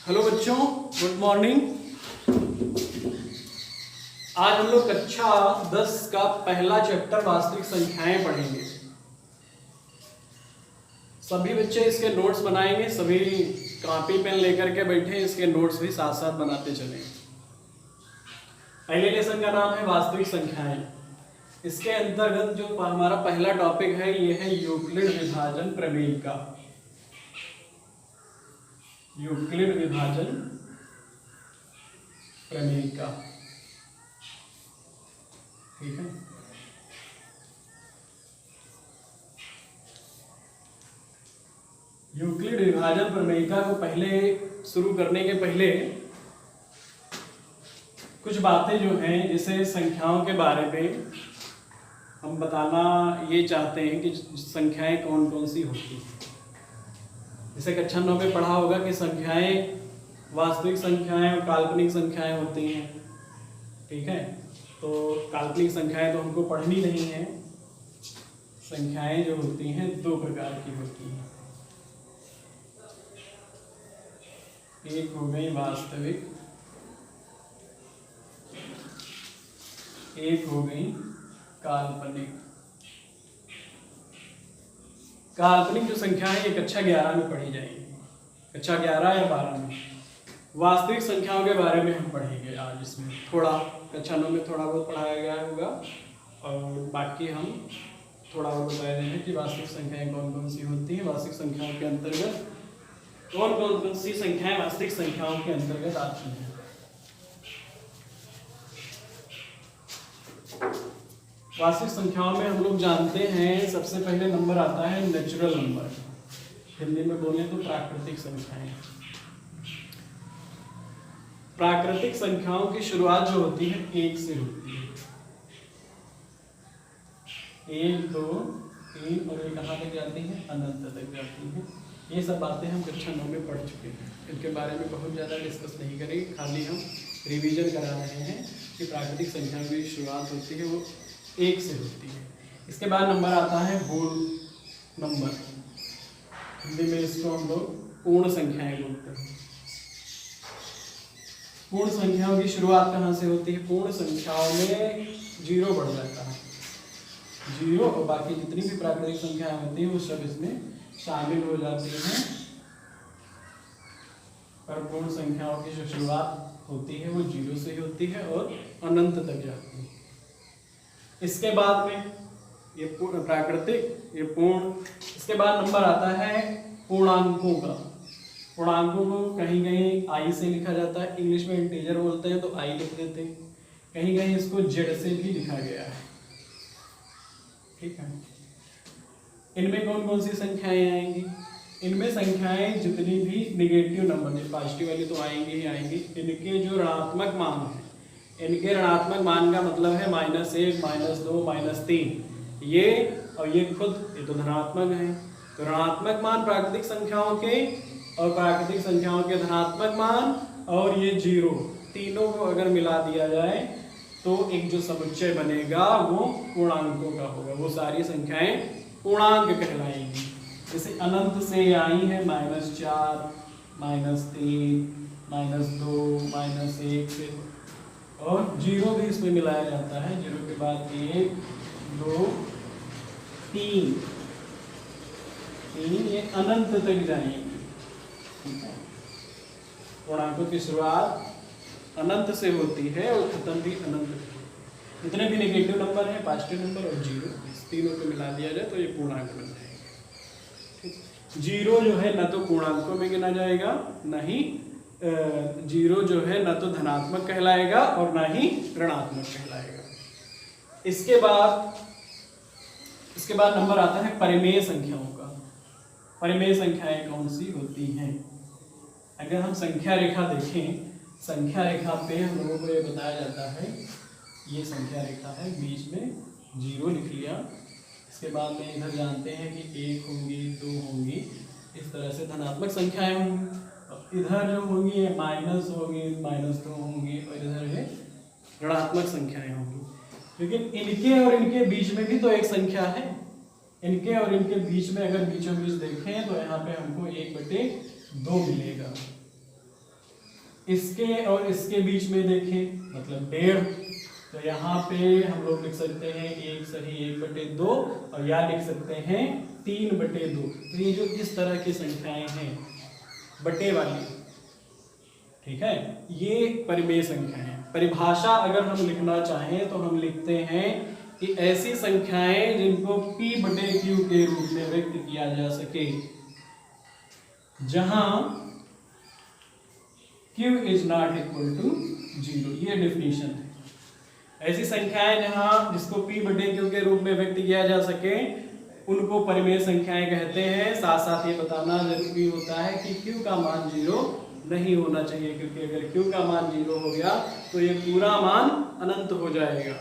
Hello बच्चों, good morning. आज हम लोग कक्षा 10 का पहला चैप्टर वास्तविक संख्याएं पढ़ेंगे। सभी बच्चे इसके नोट्स बनाएंगे, सभी कॉपी पेन लेकर के बैठे, इसके नोट्स भी साथ साथ बनाते चलें। पहले लेसन का नाम है वास्तविक संख्याएं। इसके अंतर्गत जो हमारा पहला टॉपिक है ये है यूक्लिड विभाजन प्रमेय का। यूक्लिड विभाजन प्रमेय का, ठीक है। यूक्लिड विभाजन प्रमेयिका को पहले शुरू करने के पहले कुछ बातें जो हैं, जैसे संख्याओं के बारे में हम बताना ये चाहते हैं कि संख्याएं कौन कौन सी होती हैं। जैसे कक्षा 9 में पढ़ा होगा कि संख्याएं वास्तविक संख्याएं और काल्पनिक संख्याएं होती हैं, ठीक है। तो काल्पनिक संख्याएं तो हमको पढ़नी नहीं है। संख्याएं जो होती हैं दो प्रकार की होती हैं, एक हो गई वास्तविक, एक हो गई काल्पनिक। काल्पनिक जो संख्या है ये कक्षा 11 में पढ़ी जाएगी, कक्षा 11 या 12 में। वास्तविक संख्याओं के बारे में हम पढ़ेंगे आज। इसमें थोड़ा कक्षा 9 में थोड़ा बहुत पढ़ाया गया होगा और बाकी हम थोड़ा बहुत बताया देंगे कि वास्तविक संख्याएं कौन कौन सी होती हैं। वास्तविक संख्याओं के अंतर्गत कौन कौन सी संख्याएं वास्तविक संख्याओं के अंतर्गत आती हैं। वास्तविक संख्याओं में हम लोग जानते हैं सबसे पहले नंबर आता है नेचुरल नंबर, हिंदी में बोले तो प्राकृतिक संख्याएं। प्राकृतिक संख्याओं की शुरुआत जो होती है 1 से होती है। 1, 2, 3 और ये कहाँ तक जाती है? अनंत तक जाती है। ये सब बातें हम कक्षा 9 में पढ़ चुके हैं, इनके बारे में बहुत ज़्यादा डिस्कस नहीं करेंगे, खाली हम रिवीजन करा रहे हैं कि प्राकृतिक संख्याओं की शुरुआत होती है वो 1 से होती है। इसके बाद नंबर आता है होल नंबर, हिंदी में इसको हम लोग पूर्ण संख्याएं बोलते हैं। पूर्ण संख्याओं की शुरुआत कहाँ से होती है? पूर्ण संख्याओं में 0 बढ़ जाता है, 0 और बाकी जितनी भी प्राकृतिक संख्याएं होती हैं वो सब इसमें शामिल हो जाती हैं। पर पूर्ण संख्याओं की जो शुरुआत होती है वो 0 से होती है और अनंत तक जाती है। इसके बाद में ये प्राकृतिक, ये पूर्ण। इसके बाद नंबर आता है पूर्णांकों का। पूर्णांकों को कहीं कहीं आई से लिखा जाता है, इंग्लिश में इंटीजर बोलते हैं तो आई लिख देते हैं, कहीं कहीं इसको जेड से भी लिखा गया है, ठीक है। इनमें कौन कौन सी संख्याएं आएंगी? इनमें संख्याएं जितनी भी निगेटिव नंबर है, पॉजिटिव वाली तो आएंगी ही आएंगी, इनके जो ऋणात्मक मान है, इनके ऋणात्मक मान का मतलब है -1, -2, -3, ये और ये खुद ये तो धनात्मक है। तो ऋणात्मक मान प्राकृतिक संख्याओं के और प्राकृतिक संख्याओं के धनात्मक मान और ये 0, तीनों को अगर मिला दिया जाए तो एक जो समुच्चय बनेगा वो पूर्णांकों का होगा। वो सारी संख्याएं पूर्णांक कहलाएंगी। जैसे अनंत से आई है -4, -3, -2, -1 से, और 0 भी इसमें मिलाया जाता है। 0 के बाद 1, 2, 3, ये अनंत तक जाएंगे, ठीक है। पूर्णांकों की शुरुआत अनंत से होती है और खत्म भी अनंत से। जितने भी नेगेटिव नंबर हैं, पॉजिटिव नंबर और 0, इस तीनों को मिला दिया जाए तो ये पूर्णांक बन जाएगा। 0 जो है न तो पूर्णांकों में गिना जाएगा, न ही 0 जो है न तो धनात्मक कहलाएगा और न ही ऋणात्मक कहलाएगा। इसके बाद नंबर आता है परिमेय संख्याओं का। परिमेय संख्याएं कौन सी होती हैं? अगर हम संख्या रेखा देखें, संख्या रेखा पे हम लोगों को ये बताया जाता है, ये संख्या रेखा है, बीच में 0 लिख लिया। इसके बाद में इधर जानते हैं कि 1 होंगी, 2 होंगी, इस तरह से धनात्मक संख्याएं होंगी। इधर जो होंगी ये माइनस होगी, -2 होंगी और इधर ये ऋणात्मक संख्याएं होंगी। लेकिन इनके और इनके बीच में भी तो एक संख्या है। इनके और इनके बीच में अगर बीचों बीच देखें तो यहाँ पे हमको 1/2 मिलेगा। इसके और इसके बीच में देखें मतलब 1.5, तो यहाँ पे हम लोग लिख सकते हैं 1 सही 1/2 और या लिख सकते हैं 3/2। तो ये जो इस तरह की संख्याएं हैं बटे वाली, ठीक है, ये परिमेय संख्याएं हैं। परिभाषा अगर हम लिखना चाहें तो हम लिखते हैं कि ऐसी संख्याएं जिनको P/Q के रूप में व्यक्त किया जा सके जहां Q is not equal to 0। ये डेफिनेशन है। ऐसी संख्याएं जहां जिसको P/Q के रूप में व्यक्त किया जा सके उनको परिमेय संख्याएं कहते हैं। साथ साथ ये बताना जरूरी होता है कि Q का मान 0 नहीं होना चाहिए, क्योंकि अगर Q का मान 0 हो गया तो ये पूरा मान अनंत हो जाएगा,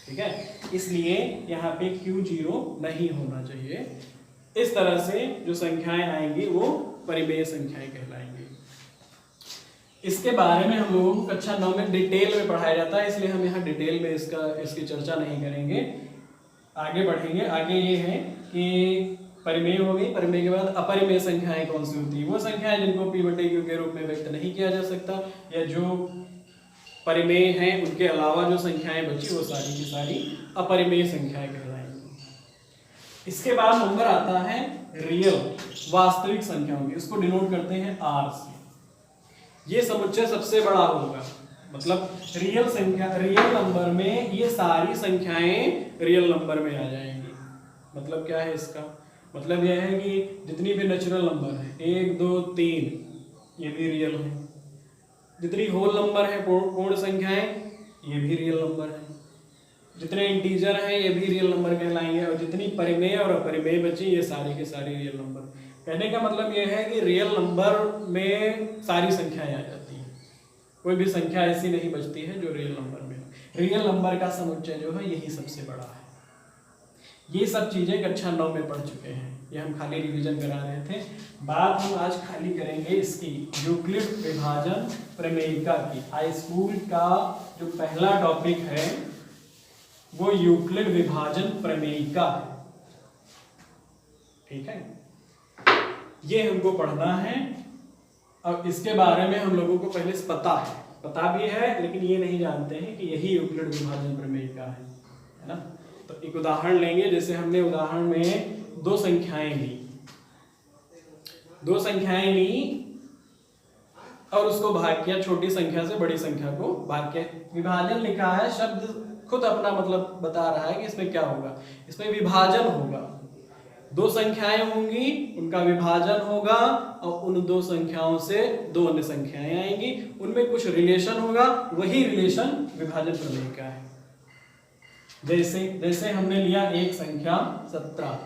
ठीक है। इसलिए यहाँ पे Q 0 नहीं होना चाहिए। इस तरह से जो संख्याएं आएंगी वो परिमेय संख्याएं कहलाएंगी। इसके बारे में हम लोगों को कक्षा 9 में डिटेल में पढ़ाया जाता है, इसलिए हम यहाँ डिटेल में इसकी चर्चा नहीं करेंगे। आगे बढ़ेंगे। आगे ये है कि परिमेय हो गई, परिमेय के बाद अपरिमेय संख्याएं कौन सी होती है? वो संख्याएं जिनको P/Q के रूप में व्यक्त नहीं किया जा सकता, या जो परिमेय हैं उनके अलावा जो संख्याएं बची वो सारी की सारी अपरिमेय संख्याएं कहलाएंगी। इसके बाद नंबर आता है रियल, वास्तविक संख्याओं की। इसको डिनोट करते हैं R से। ये समुच्चय सबसे बड़ा होगा, मतलब रियल संख्या, रियल नंबर में ये सारी संख्याएं रियल नंबर में आ जाएंगी। मतलब क्या है इसका? मतलब यह है कि जितनी भी नेचुरल नंबर है 1 2 3 ये भी रियल है। जितनी होल नंबर है पूर्ण संख्याएं ये भी रियल नंबर है। जितने इंटीजर हैं ये भी रियल नंबर कहलाएंगे। और जितनी परिमेय और अपरिमेय बची ये सारी के सारी रियल नंबर। कहने का मतलब यह है कि रियल नंबर में सारी संख्याएं आ जाती हैं, कोई भी संख्या ऐसी नहीं बचती है जो रियल नंबर में। रियल नंबर का समुच्चय जो है यही सबसे बड़ा है। ये सब चीजें कक्षा 9 में पढ़ चुके हैं, ये हम खाली रिवीजन करा रहे थे। बात हम आज खाली करेंगे इसकी यूक्लिड विभाजन प्रमेयिका की। हाई स्कूल का जो पहला टॉपिक है वो यूक्लिड विभाजन प्रमेयिका है, ठीक है। ये हमको पढ़ना है। अब इसके बारे में हम लोगों को पहले से पता भी है, लेकिन ये नहीं जानते हैं कि यही यूक्लिड विभाजन प्रमेयिका है ना। तो एक उदाहरण लेंगे। जैसे हमने उदाहरण में दो संख्याएं ली और उसको भाग किया, छोटी संख्या से बड़ी संख्या को भाग किया। विभाजन लिखा है, शब्द खुद अपना मतलब बता रहा है कि इसमें क्या होगा। इसमें विभाजन होगा, दो संख्याएं होंगी, उनका विभाजन होगा और उन दो संख्याओं से दो अन्य संख्याएं आएंगी, उनमें कुछ रिलेशन होगा, वही रिलेशन विभाजन प्रमेयिका है। जैसे हमने लिया एक संख्या 17,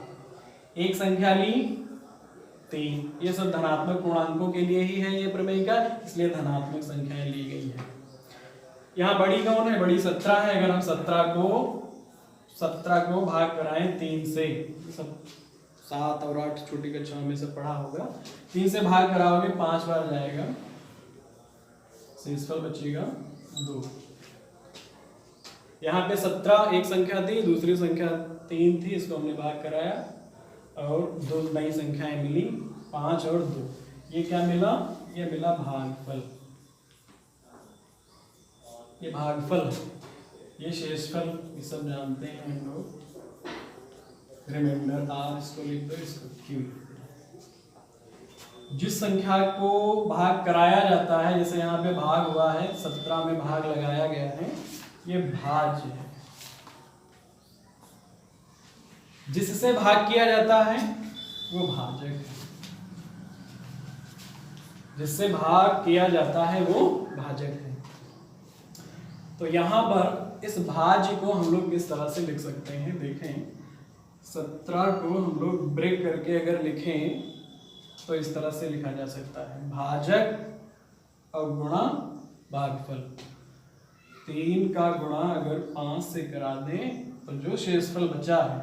एक संख्या ली 3। ये सब धनात्मक पूर्णांकों के लिए ही है ये प्रमेयिका, इसलिए धनात्मक संख्याएं ली गई है। यहाँ बड़ी कौन है? बड़ी 17 है। अगर हम 17 को भाग कराएं 3 से, सब 7 और 8 छोटी कक्षाओं में से पढ़ा होगा, 3 से भाग कराओगे 5 बार जाएगा, शेषफल बचेगा 2। यहाँ पे 17 एक संख्या थी, दूसरी संख्या 3 थी, इसको हमने भाग कराया और दो नई संख्याएं मिली 5 और 2। ये क्या मिला? ये मिला भागफल। ये भागफल है, ये शेषफल, ये सब जानते हैं हम लोग। रिमाइंडर आर इसको लिख दो, इसको क्यू। जिस संख्या को भाग कराया जाता है, जैसे यहाँ पे भाग हुआ है, 17 में भाग लगाया गया है, ये भाज्य है। जिससे भाग किया जाता है वो भाजक है। जिससे भाग किया जाता है वो भाजक है। तो यहां पर इस भाज्य को हम लोग किस तरह से लिख सकते हैं? देखें, 17 को हम लोग ब्रेक करके अगर लिखें तो इस तरह से लिखा जा सकता है, भाजक और गुणा भागफल। 3 का गुणा अगर 5 से करा दें तो जो शेषफल बचा है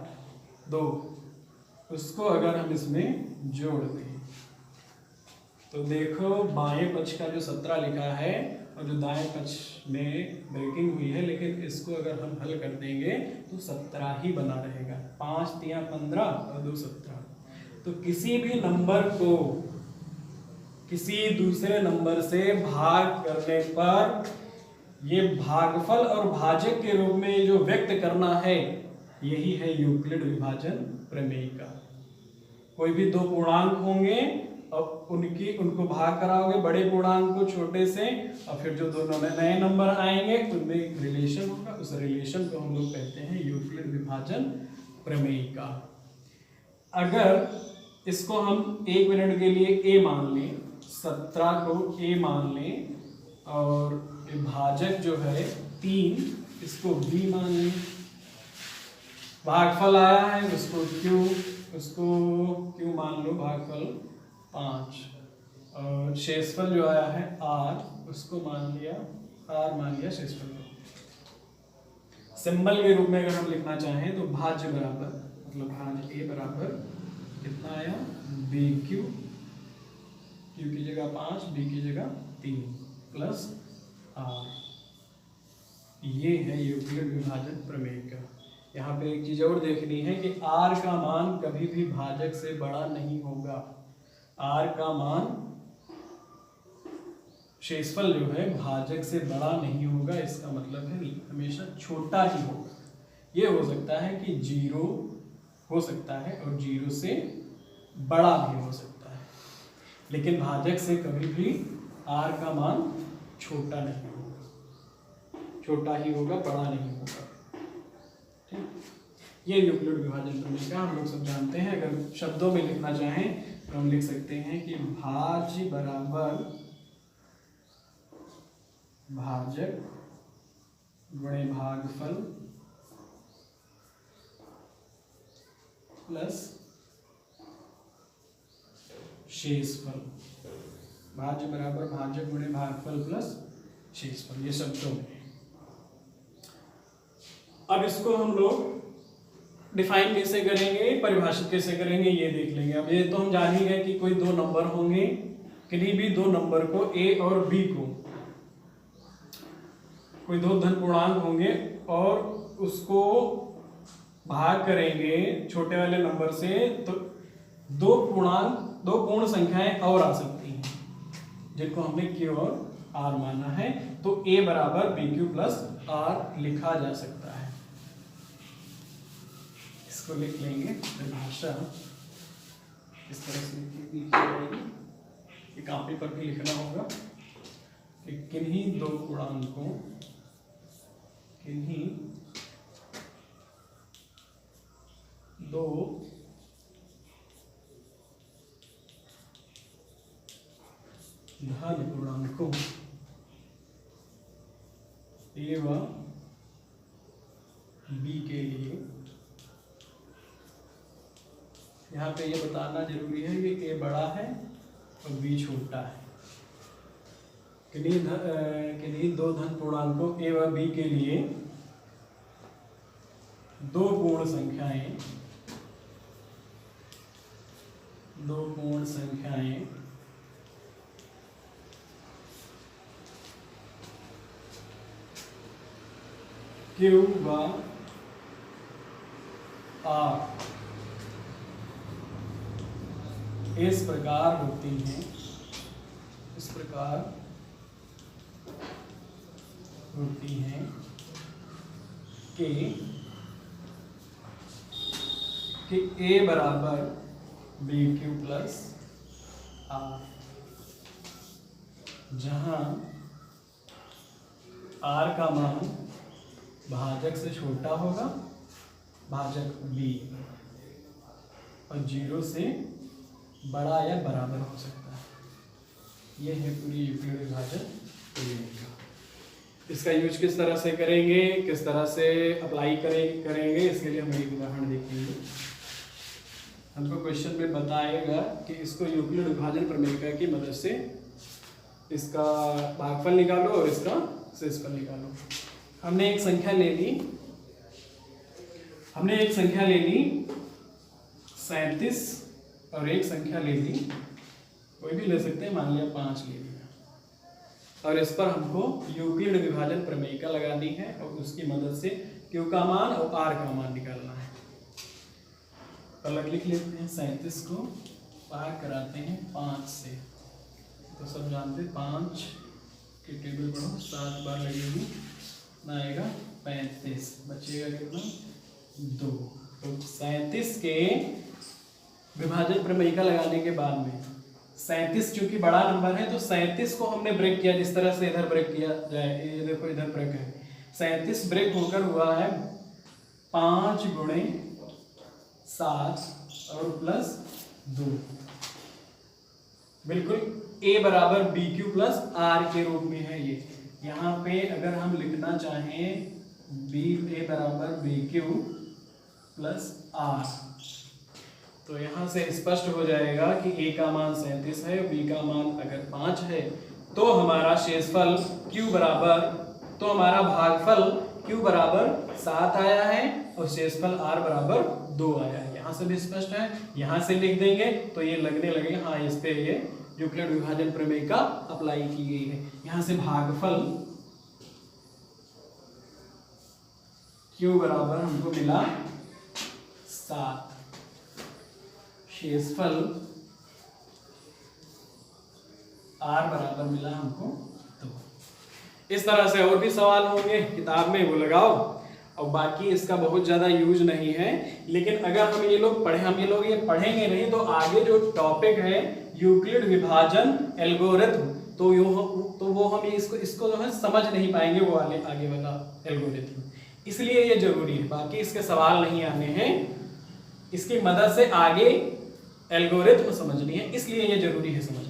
2, उसको अगर हम इसमें जोड़ दें तो देखो बाएं पक्ष का जो 17 लिखा है और जो दाएं पक्ष में ब्रेकिंग हुई है, लेकिन इसको अगर हम हल कर देंगे तो 17 ही बना रहेगा। 5 3 15 और 2 17। तो किसी भी किसी दूसरे नंबर से भाग करने पर ये भागफल और भाजक के रूप में जो व्यक्त करना है, यही है यूक्लिड विभाजन प्रमेय का। कोई भी दो पूर्णांक होंगे और उनको भाग कराओगे बड़े पूर्णांक को छोटे से, और फिर जो दोनों नए नंबर आएंगे उनमें एक रिलेशन होगा, उस रिलेशन को हम लोग कहते हैं यूक्लिड विभाजन प्रमेय का। अगर इसको हम 1 मिनट के लिए a मान लें, 17 को a मान लें, और भाजक जो है 3 इसको b मान लें, भागफल आया है उसको q मान लो, भागफल 5, और शेषफल जो आया है r उसको मान लिया, r मान लिया शेषफल को। सिंबल के रूप में अगर हम लिखना चाहें तो भाज्य बराबर, मतलब भाज्य a बराबर कितना आया, bq, q की जगह 5, b की जगह 3 प्लस r। ये है यूक्लिड विभाजन प्रमेय का। यहाँ पे एक चीज और देखनी है कि r का मान कभी भी भाजक से बड़ा नहीं होगा। r का मान, शेषफल जो है भाजक से बड़ा नहीं होगा, इसका मतलब है हमेशा छोटा ही होगा। ये हो सकता है कि 0 हो सकता है और 0 से बड़ा भी हो सकता है, लेकिन भाजक से कभी भी r का मान छोटा नहीं होगा, छोटा ही होगा, बड़ा नहीं होगा। ठीक, ये यूक्लिड विभाजन प्रमेय का हम लोग सब जानते हैं। अगर शब्दों में लिखना चाहें तो हम लिख सकते हैं कि भाज्य बराबर भाजक गुणे भागफल प्लस शेषफल। भाज्य बराबर भाजक गुणे भागफल प्लस शेषफल, ये शब्दों में। अब इसको हम लोग डिफाइन कैसे करेंगे, परिभाषित कैसे करेंगे, ये देख लेंगे। अब ये तो हम जान ही गए कि कोई दो नंबर होंगे, किन्हीं भी दो नंबर को a और b को, कोई दो धन पूर्णांक होंगे और उसको भाग करेंगे छोटे वाले नंबर से, तो दो पूर्ण संख्याएं और आ सकती हैं जिनको हमने q और r माना है। तो a बराबर bq प्लस r लिखा जा सकता है। इसको लिख लेंगे, परिभाषा इस तरह से लिखी जाएगी, ये कॉपी पर भी लिखना होगा कि किन्हीं दो पूर्णांकों, किन्हीं दो धन पूर्णांकों a व b के लिए, यहाँ पे ये बताना जरूरी है कि a बड़ा है और b छोटा है। किन्हीं दो धन पूर्णांकों a व b के लिए दो पूर्ण संख्याएं q व r इस प्रकार होती हैं, इस प्रकार होती हैं कि a बराबर bq प्लस r, जहां r का मान भाजक से छोटा होगा, भाजक b, और 0 से बड़ा या बराबर हो सकता है। यह है पूरी यूक्लिड विभाजन प्रमेय का। इसका यूज किस तरह से करेंगे, किस तरह से अप्लाई करेंगे, इसके लिए हम एक उदाहरण देखेंगे। हमको क्वेश्चन में बताएगा कि इसको यूक्लिड विभाजन प्रमेय की मदद से इसका भागफल निकालो और इसका शेषफल निकालो। हमने एक संख्या ले ली 37 और एक संख्या ले ली, कोई भी ले सकते हैं, मान लिया 5 ले लिया, और इस पर हमको यूक्लिड विभाजन प्रमेय का लगानी है और उसकी मदद से q का मान और r का मान निकालना है। अलग लिख लेते हैं, 37 को पार कराते हैं 5 से, यहाँ पे 5 के टेबल पढ़ो, 7 बार लगेगी ना, आएगा 35, बचेगा कितना 2। तो 37 के विभाजन प्रमेयिका लगाने के बाद में 37 चूंकि बड़ा नंबर है तो 37 को हमने ब्रेक किया, जिस तरह से इधर ब्रेक किया जाए, ये देखो इधर ब्रेक है, 37 ब्रेक होकर हुआ है 5 गुणे 7 और प्लस 2, बिल्कुल a बराबर बी क्यू प्लस आर के रूप में है ये। यहाँ पे अगर हम लिखना चाहें a बराबर बी क्यू प्लस आर, तो यहाँ से स्पष्ट हो जाएगा कि a का मान 37 है, b का मान अगर 5 है, तो हमारा शेषफल q बराबर, तो हमारा भागफल q बराबर 7 आया है और शेषफल r बराबर 2 आया है। यहाँ से भी स्पष्ट है, यहाँ से लिख देंगे तो ये लगने लगे हाँ इस पे ये यूक्लिड विभाजन प्रमेय का अप्लाई की गई है। यहाँ से भागफल q बराबर हमको मिला 7, शेषफल r बराबर मिला हमको 2। इस तरह से और भी सवाल होंगे किताब में, वो लगाओ। और बाकी इसका बहुत ज्यादा यूज नहीं है, लेकिन अगर हम ये लोग पढ़ेंगे नहीं तो आगे जो टॉपिक है यूक्लिड विभाजन एल्गोरिथम, तो वो हम इसको जो है समझ नहीं पाएंगे, वो आगे वाला एल्गोरिथम। इसलिए ये जरूरी है, बाकी इसके सवाल नहीं आने हैं, इसकी मदद से आगे एल्गोरिथम समझनी है, इसलिए ये जरूरी है समझना।